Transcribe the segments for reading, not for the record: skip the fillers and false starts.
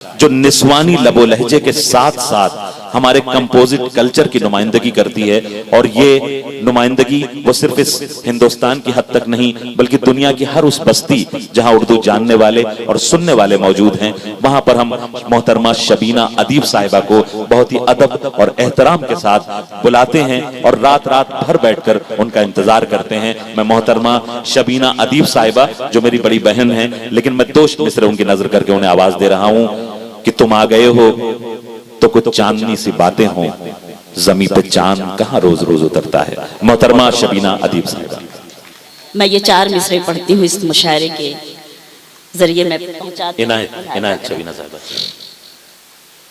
جو نسوانی لب و لہجے کے ساتھ ساتھ ہمارے کمپوزٹ کلچر کی نمائندگی کرتی ہے، اور یہ نمائندگی وہ صرف اس ہندوستان کی حد تک نہیں بلکہ دنیا کی ہر اس بستی جہاں اردو جاننے والے اور سننے والے موجود ہیں، وہاں پر ہم محترمہ شبینہ ادیب صاحبہ کو بہت ہی ادب اور احترام کے ساتھ بلاتے ہیں اور رات رات بھر بیٹھ کر ان کا انتظار کرتے ہیں۔ میں محترمہ شبینہ ادیب صاحبہ جو میری بڑی بہن ہیں، لیکن میں دو مصرے ان کی نظر کر کے انہیں آواز دے رہا ہوں کہ تم آ گئے ہو تو کچھ چاندنی سی باتیں ہوں، زمیں پہ چاند کہاں روز روز اترتا ہے۔ محترمہ شبینہ ادیب صاحبہ۔ میں یہ 4 مصرے پڑھتی ہوں اس مشاعرے کے ذریعے میں پہنچاتی ہوں۔ عنایت شبینہ صاحبہ۔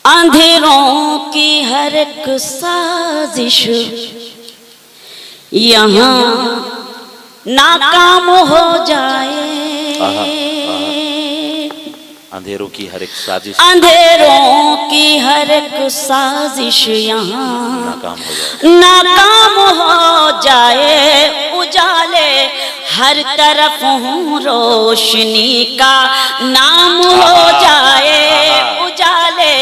اندھیروں کی ہر ایک سازش یہاں ناکام ہو جائے، اندھیروں کی ہر ایک سازش، اندھیروں کی ہر ایک سازش یہاں ناکام ہو جائے، اجالے ہر طرف ہوں روشنی کا نام ہو جائے، اجالے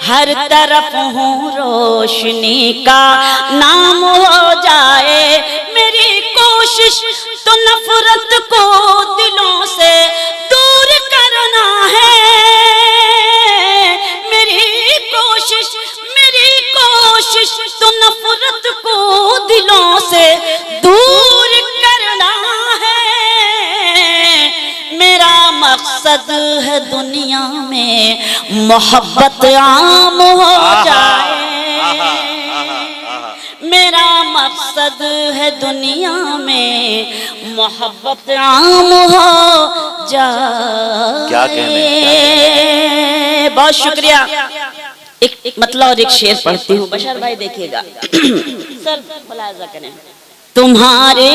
ہر طرف ہوں روشنی کا نام ہو جائے، میری کوشش تو نفرت کو دلوں سے دور کرنا ہے، کوشش تو نفرت کو دلوں سے دور کرنا ہے، میرا مقصد ہے دنیا میں محبت عام ہو جائے، میرا مقصد ہے دنیا میں محبت عام ہو جائے۔ کیا کہنے؟ بہت شکریہ۔ ایک مطلع اور ایک شعر پڑھتی ہوں، بشر بھائی دیکھیے گا، سر ملاحظہ کریں۔ تمہارے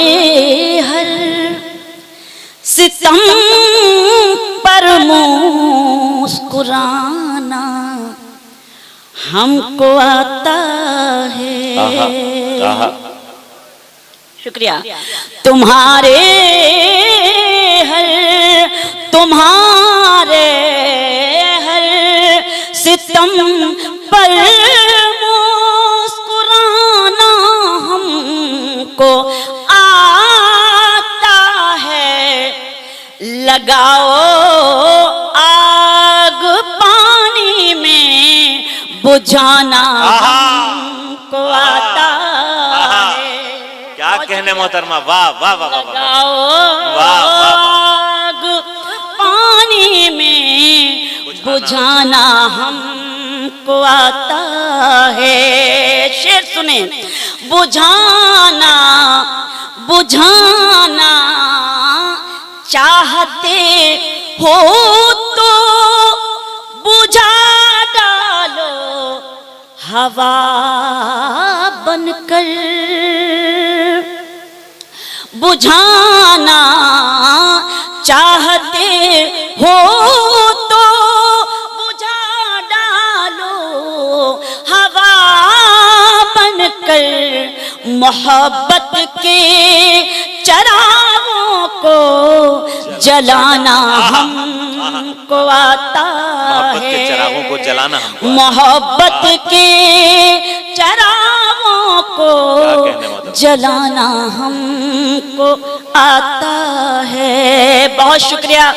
ہر ستم پر مسکرانا ہم کو آتا ہے، شکریہ۔ تمہارے ستم پر مسکرانا ہم کو آتا ہے، لگاؤ آگ پانی میں بجھانا ہم کو آتا ہے۔ کیا کہنے محترمہ، واہ واہ واہ واہ، لگاؤ آگ پانی میں بجھانا ہم کو آتا ہے۔ شعر سنیں۔ بجھانا چاہتے ہو تو بجھا ڈالو ہوا بن کر، بجھانا چاہتے ہو تو بجھا ڈالو ہوا بن کر، محبت کے چراغوں کو جلانا ہم کو آتا ہے، چراغوں کو جلانا ہم کو، محبت کے چراغوں کو جلانا ہم کو آتا ہے۔ بہت شکریہ۔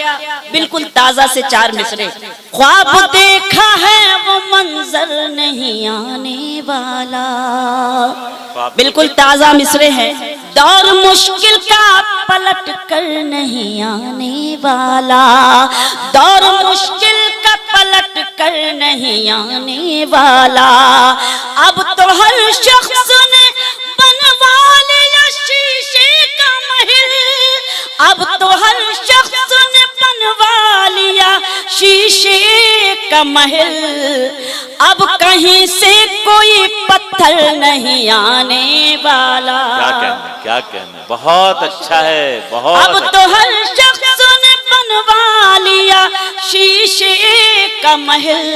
بالکل تازہ سے 4 مصرے۔ خواب دیکھا ہے وہ منظر نہیں آنے والا، بالکل تازہ مصرے ہیں۔ دور مشکل کا پلٹ کر نہیں آنے والا، دور مشکل کا پلٹ کر نہیں آنے والا، اب تو ہر شخص نے بنوا لیا شیشے کا محل، اب تو ہر شخص نے بنوا لیا شیشے کا محل، اب کہیں سے کوئی پتھر نہیں آنے والا۔ کیا کہنے، بہت اچھا ہے، بہت۔ اب تو ہر شخص نے بنوا لیا شیشے کا محل،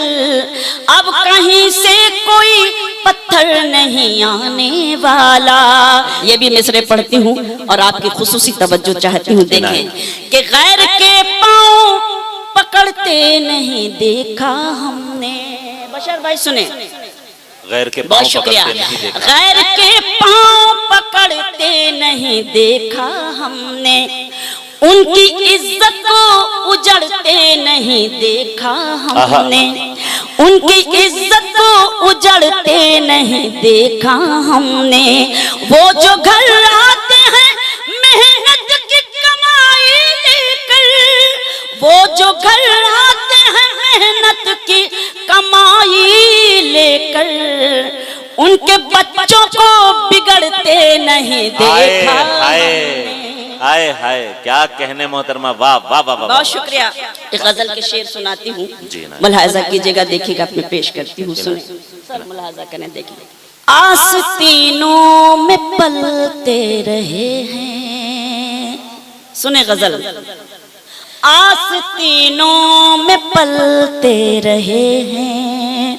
اب کہیں سے کوئی پتھر نہیں آنے والا۔ یہ بھی مصرے پڑھتی ہوں اور آپ کی خصوصی توجہ چاہتی ہوں۔ دیکھیں کہ غیر کے پاؤں پکڑ پکڑتے نہیں دیکھا ہم نے. بشر بھائی سنیں. غیر کے بہت شکریہ. غیر کے پاؤں پکڑتے نہیں دیکھا ہم نے, ان کی عزت کو اجڑتے نہیں دیکھا ہم نے, ان کی عزت کو اجڑتے نہیں دیکھا ہم نے. وہ جو گھر آتے ہیں محنت کی کمائی لے کر, وہ جو گھر آتے ہیں محنت کی کمائی لے کر, ان کے بچوں کو بگڑتے نہیں دیکھا. ہائے ہائے کیا کہنے محترمہ, واہ واہ واہ. بہت شکریہ. ایک غزل کے شعر سناتی ہوں, ملاحظہ کیجئے گا, دیکھیے گا, اپنے پیش کرتی ہوں, سنیں سر, ملاحظہ کریں, دیکھیے. آستینوں میں پلتے رہے ہیں, سنیں غزل. آستینوں میں پلتے رہے ہیں,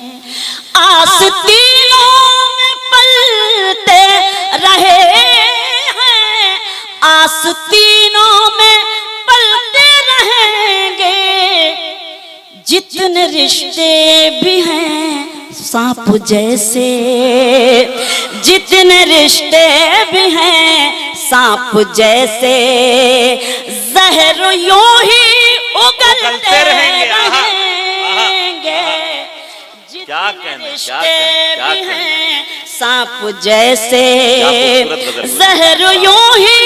آستینوں میں پلتے رہے ہیں, آستینوں میں پلتے رہیں گے. جتنے رشتے بھی ہیں سانپ جیسے, جتنے رشتے بھی ہیں سانپ جیسے, زہر یوں ہی اگلتے رہیں گے. جتنے رشتے بھی ہیں سانپ جیسے, زہر یوں ہی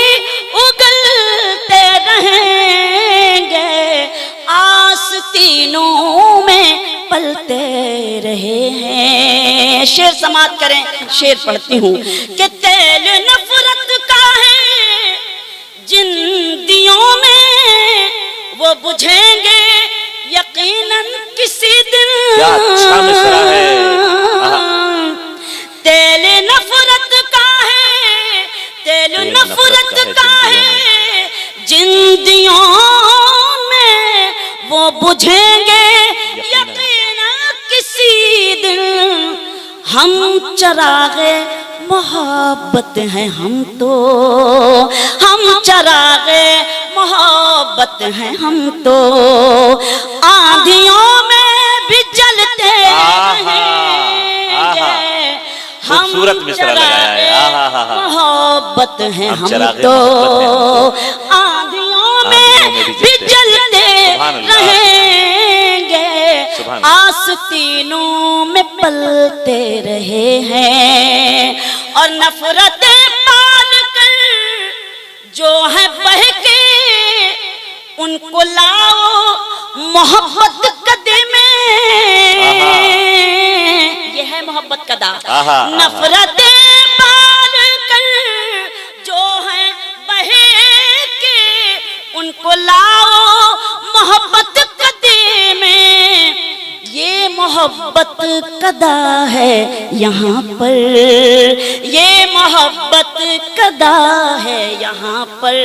اگلتے رہیں گے. آستینوں میں پلتے رہے ہیں. شعر سماعت کریں, شعر پڑھتی ہوں. کہ تیل نفرت کا ہے جن دیوں میں, وہ بجھیں گے یقیناً کسی دن. کیا اچھا مصرع ہے. تیل نفرت کا ہے, تیل نفرت کا ہے جن دیوں میں, وہ بجھیں گے یقیناً کسی دن. ہم چراغ محبت ہیں ہم تو, ہم چراغ محبت ہیں ہم تو, آندھیوں میں بھی جلتے رہیں گے. ہم چراغ محبت ہیں ہم تو, آندھیوں میں بھی جلتے رہیں گے. آستینوں میں پلتے رہے ہیں, اور نفرتیں پال کر جو ہے بہکے, ان کو لاؤ محبت قدے میں. یہ ہے محبت قدا. نفرتیں پال کر جو ہے بہکے, ان کو لاؤ محبت قدے میں. یہ محبت قدا ہے یہاں پر, یہ محبت قدا ہے یہاں پر.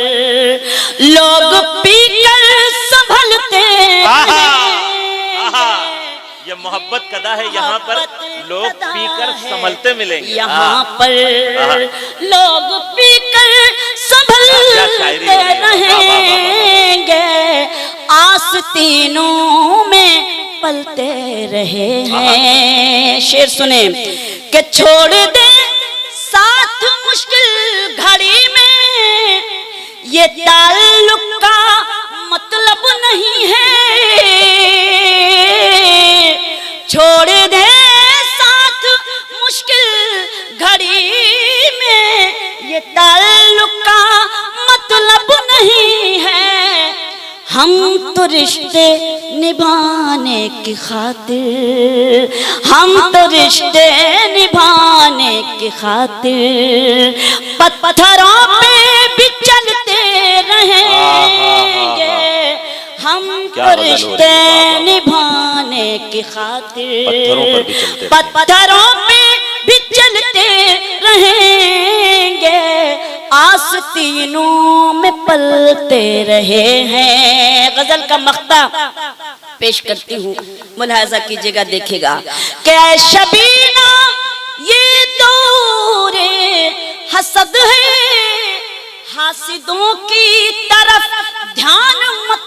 لوگ پی کر سنبھلتے یہ محبت قدا ہے یہاں پر, لوگ پی کر سنبھلتے ملیں گے. یہاں پر لوگ پی کر سنبھلتے رہیں گے. آستینوں میں پلتے رہے ہیں. شعر سنیں. کہ چھوڑ دے ساتھ مشکل گھڑی میں, یہ تعلق کا مطلب نہیں ہے. چھوڑ دے ساتھ مشکل گھڑی میں, یہ تعلق کا مطلب نہیں ہے. ہم تو رشتے نبھانے کی خاطر, ہم تو رشتے نبھانے کی خاطر پتھروں پہ بھی چلتے رہیں گے. ہم تو رشتے نبھانے کی خاطر پتھروں پہ بھی چلتے رہیں گے. آستینوں میں پلتے رہے ہیں. غزل کا مقطع پیش کرتی ہوں, ملاحظہ کیجئے گا, دیکھے گا. کہ اے شبینہ یہ دور حسد ہے, حاسدوں کی طرف دھیان مت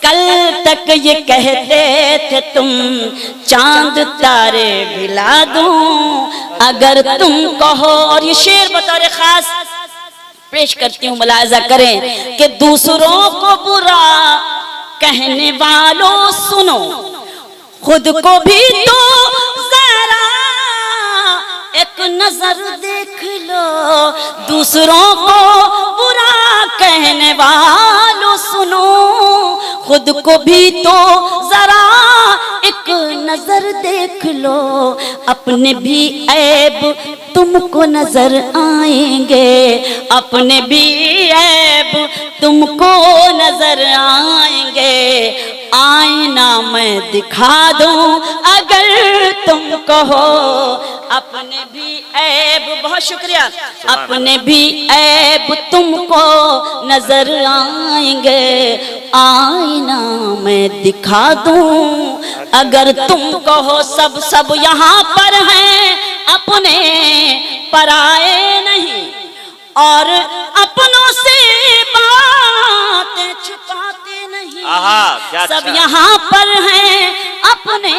کل تک یہ کہتے تھے تم چاند تارے بلا دوں اگر تم کہو. اور یہ شعر بطور خاص پیش کرتی ہوں, ملاحظہ کریں کہ دوسروں کو برا کہنے والوں سنو, خود کو بھی تو ذرا ایک نظر دیکھ لو. دوسروں کو برا کہنے والوں سنو, خود کو بھی تو ذرا ایک نظر دیکھ لو. اپنے بھی عیب تم کو نظر آئیں گے, اپنے بھی عیب تم کو نظر آئیں گے. آئینہ میں دکھا دوں اگر تم کہو, اپنے بھی عیب, بہت شکریہ, اپنے بھی عیب تم کو نظر آئیں گے. آئینہ میں دکھا دوں اگر تم کہو. سب یہاں پر ہیں اپنے پرائے نہیں, اور اپنوں سے باتیں چھپاتے نہیں. سب یہاں پر ہیں اپنے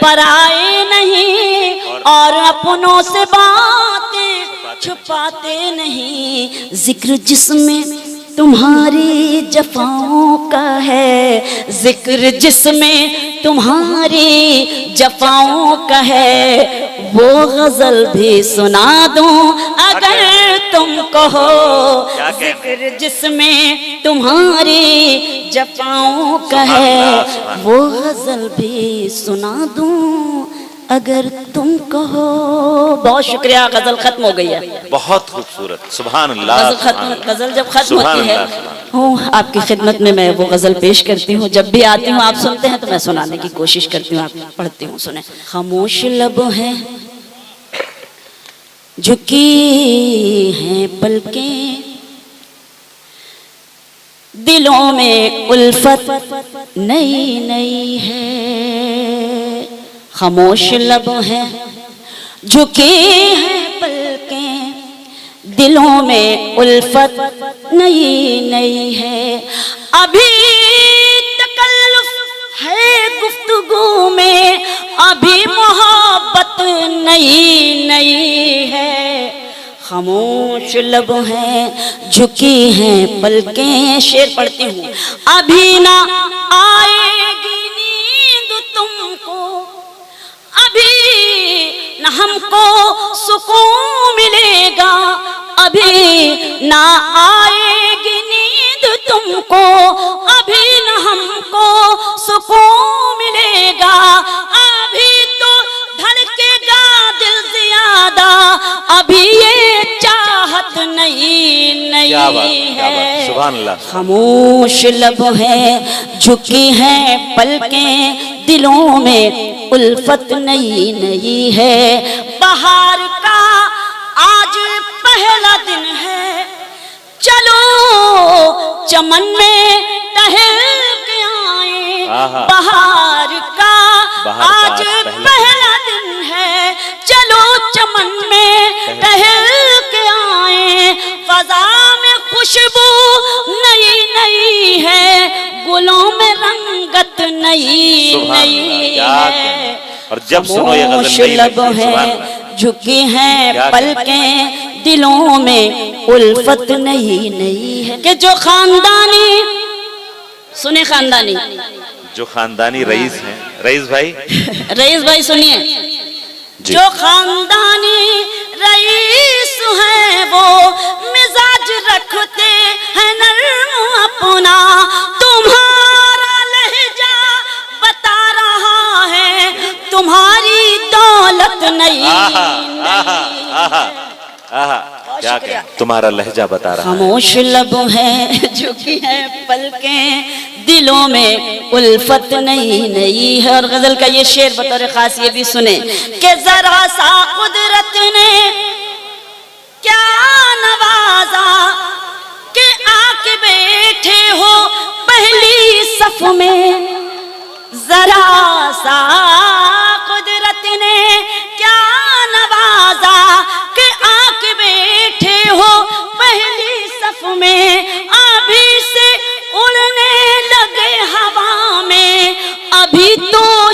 پرائے نہیں, اور اپنوں سے باتیں چھپاتے نہیں. ذکر جس میں تمہاری جفاؤں کا ہے, ذکر جس میں تمہاری جفاؤں کا ہے, وہ غزل بھی سنا دوں اگر تم کہو. ذکر جس میں تمہاری جفاؤں کا ہے, وہ غزل بھی سنا دوں اگر تم کہو. بہت شکریہ, غزل ختم ہو گئی ہے. بہت خوبصورت, سبحان اللہ. غزل جب ختم ہوتی ہے آپ کی خدمت میں میں وہ غزل پیش کرتی ہوں. جب بھی آتی ہوں آپ سنتے ہیں تو میں سنانے کی کوشش کرتی ہوں, آپ پڑھتی ہوں, سنیں. خاموش لب ہیں جھکی ہیں پلکیں, دلوں میں الفت نئی نئی ہے. خاموش لب ہیں جھکی ہیں پلکیں, دلوں میں الفت نئی نئی ہے. ابھی تکلف ہے گفتگو میں, ابھی محبت نئی نئی ہے. خاموش لب ہیں جھکی ہیں پلکیں, شعر پڑھتی ہوں. ابھی نہ آئے گی نیند تم کو, ابھی نہ ہم کو سکون ملے گا, ابھی نہ آئے گی نیند تم کو, ابھی نہ ہم کو سکون ملے گا. ابھی تو دھڑکے گا دل زیادہ, ابھی یہ چاہت نئی نئی ہے. خاموش لب ہیں جھکی ہیں پلکیں, دلوں میں الفت نئی نئی ہے. بہار کا آج پہلا دن ہے, چلو چمن میں ٹہل کے آئیں. بہار کا آج پہلا دن ہے, چلو چمن میں ٹہل کے آئیں. فضا میں خوشبو نئی نئی ہے, گلوں میں رنگت نئی نئی ہے. اور جب سنو یہ غزل لب ہیں جھکی ہیں پلکیں, دلوں میں الفت نئی نئی ہے. کہ جو خاندانی, سنیں خاندانی, جو خاندانی رئیس ہیں, رئیس بھائی, رئیس بھائی سنیے, جو خاندانی رئیس ہیں وہ مزاج رکھتے ہیں نرم اپنا. تمہارا لہجہ بتا رہا ہے تمہاری دولت نہیں. تمہارا لہجہ بتا رہا ہے. خاموش لب ہیں جھکی ہیں پلکیں, دلوں میں الفت نئی نئی ہے. اور غزل کا یہ شعر بطور خاص یہ بھی سنیں کہ ذرا سا قدرت نے کیا نوازا کہ آ کے بیٹھے ہو پہلی صف میں. ذرا سا قدرت نے کیا نوازا کہ آ کے بیٹھے ہو پہلی صف میں. ابھی سے اڑنے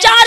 4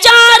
4